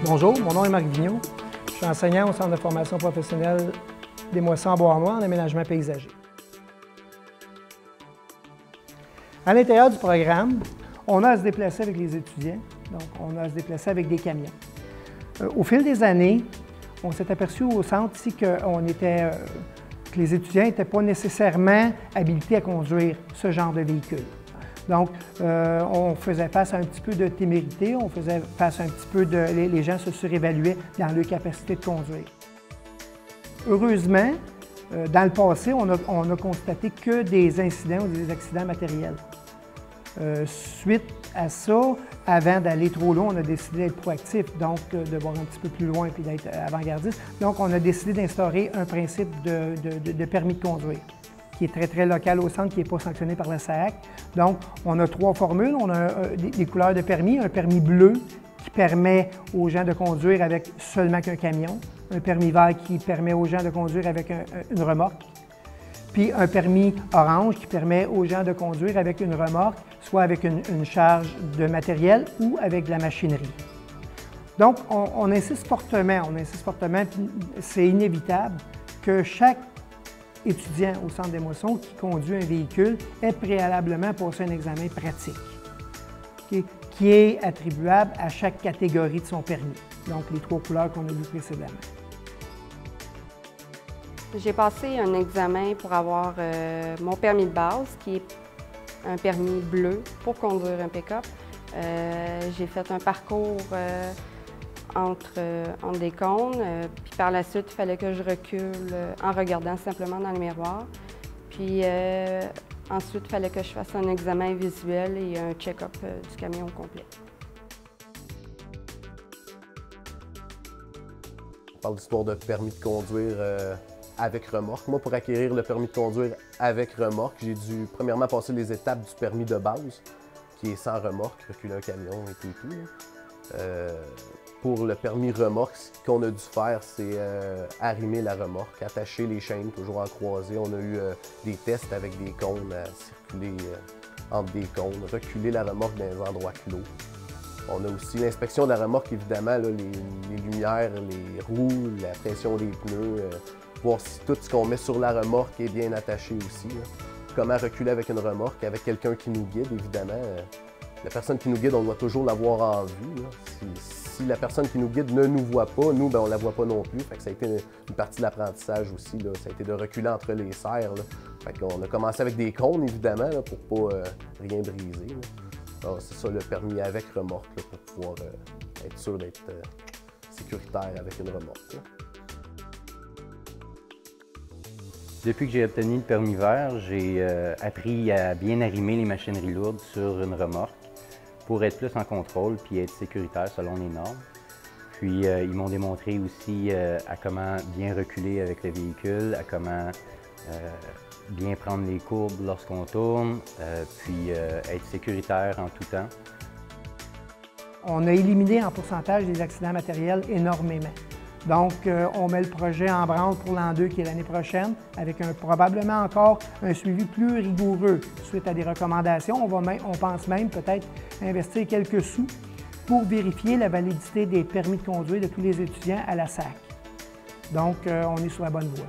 Bonjour, mon nom est Marc Vigneault. Je suis enseignant au Centre de formation professionnelle des Moissons à Beauharnois en aménagement paysager. À l'intérieur du programme, on a à se déplacer avec les étudiants, donc on a à se déplacer avec des camions. Au fil des années, on s'est aperçu au centre ici que les étudiants n'étaient pas nécessairement habilités à conduire ce genre de véhicule. Donc, on faisait face à un petit peu de témérité, on faisait face à un petit peu de... Les gens se surévaluaient dans leur capacité de conduire. Heureusement, dans le passé, on a constaté que des incidents ou des accidents matériels. Suite à ça, avant d'aller trop loin, on a décidé d'être proactif, donc de voir un petit peu plus loin et d'être avant-gardiste. Donc, on a décidé d'instaurer un principe de permis de conduire, qui est très, très local au centre, qui n'est pas sanctionné par la SAAC. Donc, on a 3 formules. On a des couleurs de permis, un permis bleu qui permet aux gens de conduire avec seulement qu'un camion, un permis vert qui permet aux gens de conduire avec une remorque, puis un permis orange qui permet aux gens de conduire avec une remorque, soit avec une charge de matériel ou avec de la machinerie. Donc, on insiste fortement, puis c'est inévitable que chaque étudiant au Centre des Moissons qui conduit un véhicule ait préalablement passé un examen pratique, qui est attribuable à chaque catégorie de son permis, donc les 3 couleurs qu'on a vues précédemment. J'ai passé un examen pour avoir mon permis de base, qui est un permis bleu pour conduire un pick-up. J'ai fait un parcours entre des cônes, puis par la suite, il fallait que je recule en regardant simplement dans le miroir. Puis ensuite, il fallait que je fasse un examen visuel et un check-up du camion complet. On parle du sport de permis de conduire avec remorque. Moi, pour acquérir le permis de conduire avec remorque, j'ai dû premièrement passer les étapes du permis de base, qui est sans remorque, reculer un camion et tout. Pour le permis remorque, ce qu'on a dû faire, c'est arrimer la remorque, attacher les chaînes toujours en croisée. On a eu des tests avec des cônes à circuler entre des cônes, reculer la remorque dans les endroits clos. On a aussi l'inspection de la remorque, évidemment, là, les lumières, les roues, la pression des pneus, voir si tout ce qu'on met sur la remorque est bien attaché aussi. Là. Comment reculer avec une remorque, avec quelqu'un qui nous guide, évidemment. La personne qui nous guide, on doit toujours l'avoir en vue. Là. Si la personne qui nous guide ne nous voit pas, nous, ben, on ne la voit pas non plus. Fait que ça a été une partie de l'apprentissage aussi. Là. Ça a été de reculer entre les serres. Là. Fait qu'on a commencé avec des cônes, évidemment, là, pour ne pas rien briser. C'est ça le permis avec remorque, là, pour pouvoir être sûr d'être sécuritaire avec une remorque. Là. Depuis que j'ai obtenu le permis vert, j'ai appris à bien arrimer les machineries lourdes sur une remorque pour être plus en contrôle puis être sécuritaire selon les normes. Puis ils m'ont démontré aussi à comment bien reculer avec le véhicule, à comment bien prendre les courbes lorsqu'on tourne, puis être sécuritaire en tout temps. On a éliminé en pourcentage des accidents matériels énormément. Donc, on met le projet en branle pour l'an 2 qui est l'année prochaine, avec probablement encore un suivi plus rigoureux suite à des recommandations. On pense même peut-être investir quelques sous pour vérifier la validité des permis de conduire de tous les étudiants à la SAAC. Donc, on est sur la bonne voie.